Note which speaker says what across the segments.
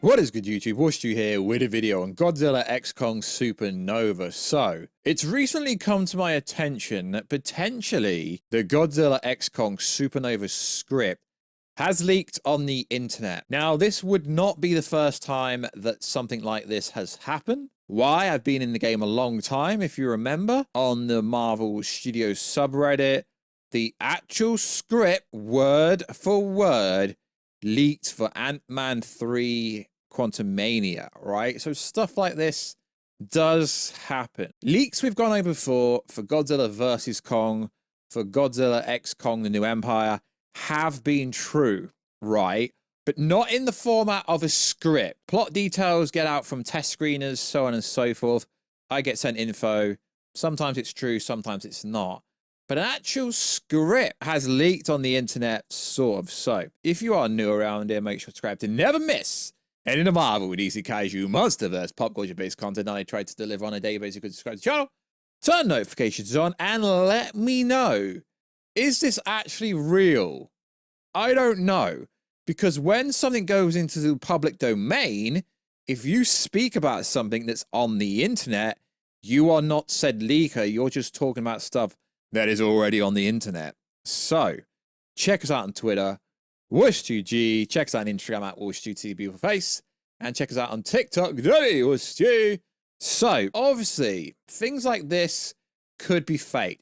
Speaker 1: What is good, YouTube? Warstu here with a video on Godzilla X Kong Supernova. So, it's recently come to my attention that potentially the Godzilla X Kong Supernova script has leaked on the internet. Now, this would not be the first time that something like this has happened. Why? I've been in the game a long time, if you remember. On the Marvel Studios subreddit, the actual script, word for word, leaked for Ant-Man 3 Quantumania, right? So stuff like this does happen. Leaks we've gone over for Godzilla vs. Kong, for Godzilla X Kong The New Empire, have been true, right? But not in the format of a script. Plot details get out from test screeners, so on and so forth. I get sent info. Sometimes it's true, sometimes it's not. But an actual script has leaked on the internet, sort of. So, if you are new around here, make sure to subscribe to never miss any of the Marvel, DC, Kaiju, MonsterVerse, pop culture-based content I try to deliver on a daily basis. You can subscribe to the channel, turn notifications on, and let me know, is this actually real? I don't know. Because when something goes into the public domain, if you speak about something that's on the internet, you are not said leaker, you're just talking about stuff that is already on the internet. So, check us out on Twitter, WarstuG, check us out on Instagram at WarstuTBeautifulFace, and check us out on TikTok, Warstu. So, obviously, things like this could be fake.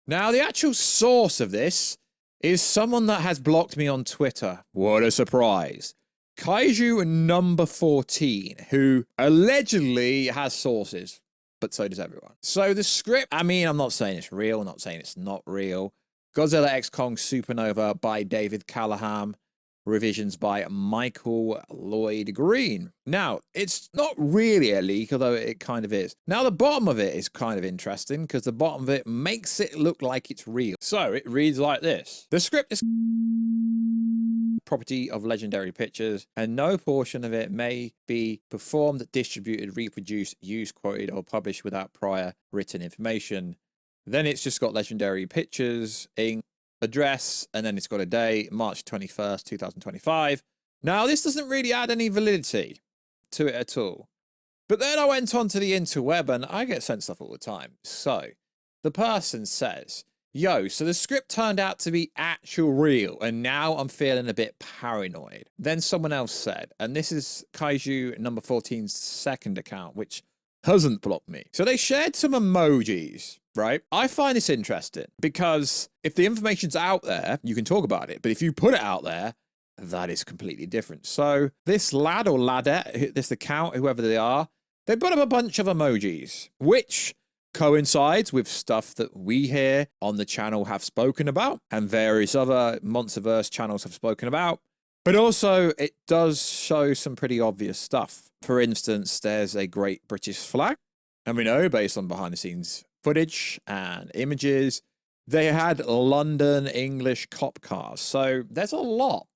Speaker 1: Now, the actual source of this is someone that has blocked me on Twitter. What a surprise. Kaiju number 14, who allegedly has sources. But so does everyone. So the script, I mean, I'm not saying it's real, I'm not saying it's not real. Godzilla X Kong Supernova by David Callahan. Revisions by Michael Lloyd Green. Now, it's not really a leak, although it kind of is. Now, the bottom of it is kind of interesting, because the bottom of it makes it look like it's real. So, it reads like this. The script is property of Legendary Pictures, and no portion of it may be performed, distributed, reproduced, used, quoted, or published without prior written information. Then it's just got Legendary Pictures, Inc., address, and then it's got a date, March 21st, 2025. Now, this doesn't really add any validity to it at all. But then I went onto the interweb, and I get sent stuff all the time. So, the person says, yo, so the script turned out to be actual real, and now I'm feeling a bit paranoid. Then someone else said, and this is Kaiju number 14's second account, which hasn't blocked me. So they shared some emojis, right? I find this interesting because if the information's out there, you can talk about it. But if you put it out there, that is completely different. So this lad or ladette, this account, whoever they are, they put up a bunch of emojis, which coincides with stuff that we here on the channel have spoken about and various other MonsterVerse channels have spoken about. But also, it does show some pretty obvious stuff. For instance, there's a great British flag. And we know, based on behind-the-scenes footage and images, they had London English cop cars. So there's a lot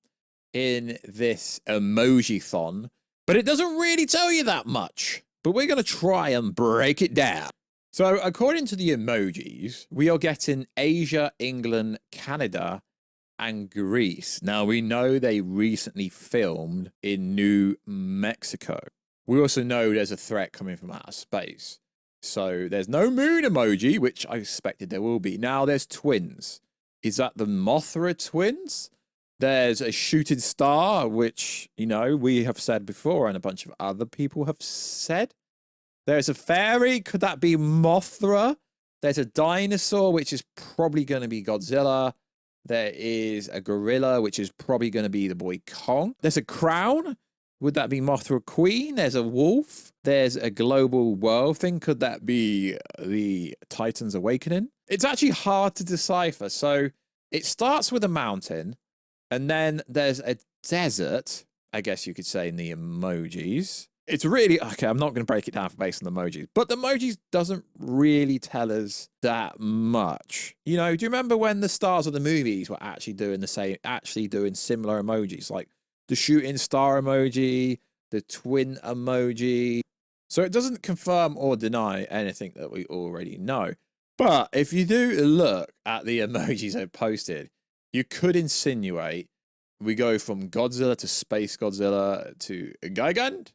Speaker 1: in this emoji-thon. But it doesn't really tell you that much. But we're going to try and break it down. So according to the emojis, we are getting Asia, England, Canada, and Greece. Now, we know they recently filmed in New Mexico. We also know there's a threat coming from outer space. So there's no moon emoji, which I expected there will be. Now there's twins. Is that the Mothra twins? There's a shooting star, which, you know, we have said before and a bunch of other people have said. There's a fairy. Could that be Mothra? There's a dinosaur, which is probably going to be Godzilla. There is a gorilla, which is probably going to be the boy Kong. There's a crown. Would that be Mothra Queen? There's a wolf. There's a global world thing. Could that be the Titan's Awakening? It's actually hard to decipher. So it starts with a mountain, and then there's a desert, I guess you could say, in the emojis. It's really, okay, I'm not going to break it down based on the emojis, but the emojis doesn't really tell us that much. You know, do you remember when the stars of the movies were actually doing the same, actually doing similar emojis, like the shooting star emoji, the twin emoji? So it doesn't confirm or deny anything that we already know. But if you do look at the emojis I've posted, you could insinuate we go from Godzilla to Space Godzilla to Gigant?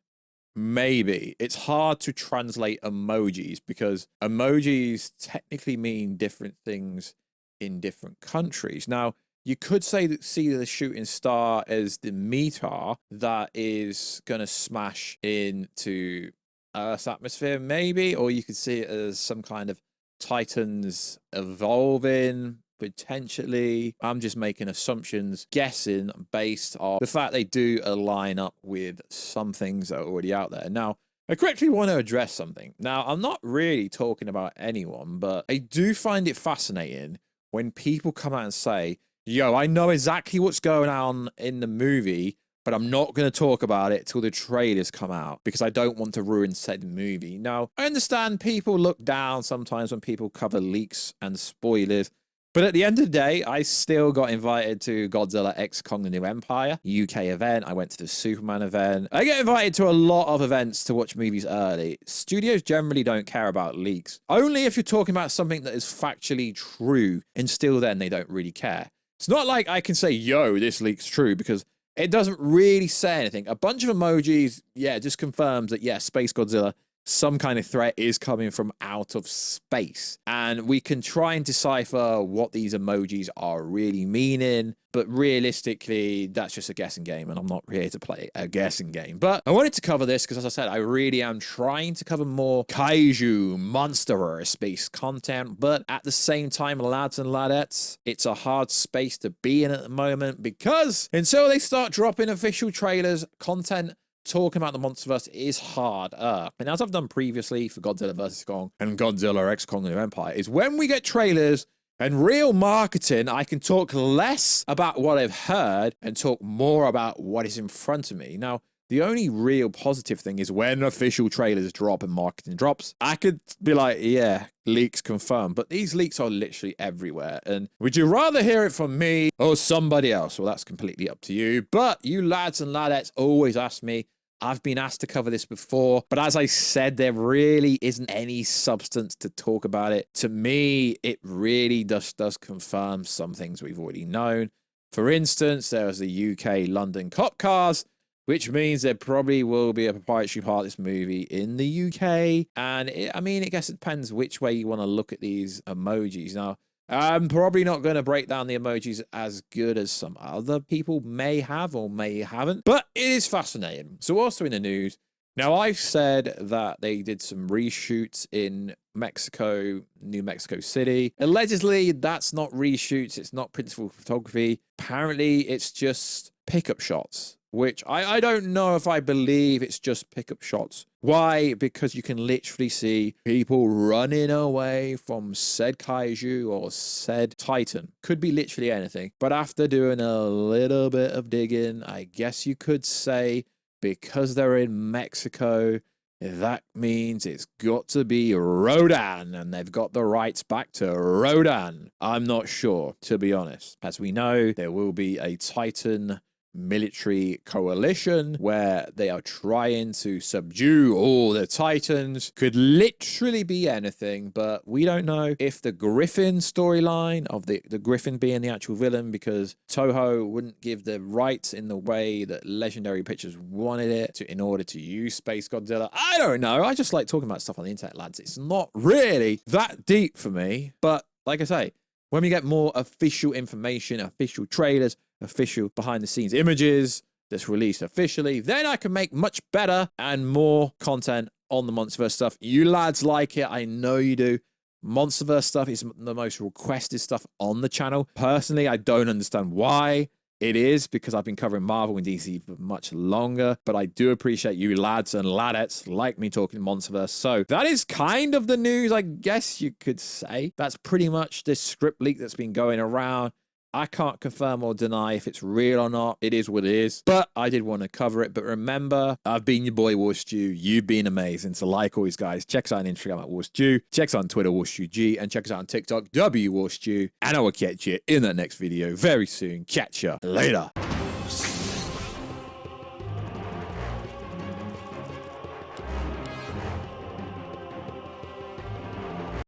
Speaker 1: Maybe. It's hard to translate emojis because emojis technically mean different things in different countries. Now, you could see the shooting star as the meteor that is going to smash into Earth's atmosphere, maybe, or you could see it as some kind of Titans evolving, potentially. I'm just making assumptions, guessing based on the fact they do align up with some things that are already out there. Now, I quickly want to address something. Now, I'm not really talking about anyone, but I do find it fascinating when people come out and say, yo, I know exactly what's going on in the movie, but I'm not going to talk about it till the trailers come out because I don't want to ruin said movie. Now, I understand people look down sometimes when people cover leaks and spoilers, but at the end of the day, I still got invited to Godzilla X Kong The New Empire, UK event. I went to the Superman event. I get invited to a lot of events to watch movies early. Studios generally don't care about leaks. Only if you're talking about something that is factually true, and still then they don't really care. It's not like I can say, yo, this leak's true, because it doesn't really say anything. A bunch of emojis, yeah, just confirms that, yeah, Space Godzilla, some kind of threat is coming from out of space. And we can try and decipher what these emojis are really meaning. But realistically, that's just a guessing game, and I'm not here to play a guessing game. But I wanted to cover this because, as I said, I really am trying to cover more kaiju, MonsterVerse-based content. But at the same time, lads and ladettes, it's a hard space to be in at the moment because until they start dropping official trailers, content talking about the MonsterVerse is harder. And as I've done previously for Godzilla vs. Kong and Godzilla X Kong The New Empire, is when we get trailers and real marketing, I can talk less about what I've heard and talk more about what is in front of me. Now, the only real positive thing is when official trailers drop and marketing drops, I could be like, yeah, leaks confirmed. But these leaks are literally everywhere. And would you rather hear it from me or somebody else? Well, that's completely up to you. But you lads and ladettes always ask me. I've been asked to cover this before, but as I said, there really isn't any substance to talk about it. To me, it really does confirm some things we've already known. For instance, there's the UK London cop cars, which means there probably will be a proprietary part of this movie in the UK. And I guess it depends which way you want to look at these emojis. Now, I'm probably not going to break down the emojis as good as some other people may have or may haven't, but it is fascinating. So also in the news, now I've said that they did some reshoots in Mexico, New Mexico City. Allegedly, that's not reshoots. It's not principal photography. Apparently, it's just pickup shots, which I don't know if I believe it's just pickup shots. Why? Because you can literally see people running away from said kaiju or said titan. Could be literally anything. But after doing a little bit of digging, I guess you could say because they're in Mexico, that means it's got to be Rodan, and they've got the rights back to Rodan. I'm not sure, to be honest. As we know, there will be a Titan military coalition where they are trying to subdue all the Titans. Could literally be anything, but we don't know if the Griffin storyline of the Griffin being the actual villain, because Toho wouldn't give the rights in the way that Legendary Pictures wanted it in order to use Space Godzilla. I don't know. I just like talking about stuff on the internet, lads. It's not really that deep for me, but like I say, when we get more official information, official trailers, official behind the scenes images that's released officially, then I can make much better and more content on the MonsterVerse stuff. You lads like it. I know you do. MonsterVerse stuff is the most requested stuff on the channel. Personally, I don't understand why. It is because I've been covering Marvel and DC for much longer, but I do appreciate you lads and ladettes like me talking MonsterVerse. So that is kind of the news, I guess you could say. That's pretty much this script leak that's been going around. I can't confirm or deny if it's real or not. It is what it is. But I did want to cover it. But remember, I've been your boy Warstu. You've been amazing. So like always, guys, check us out on Instagram at Warstu. Check us out on Twitter, WarstuG. And check us out on TikTok, WWarstu. And I will catch you in the next video very soon. Catch ya later.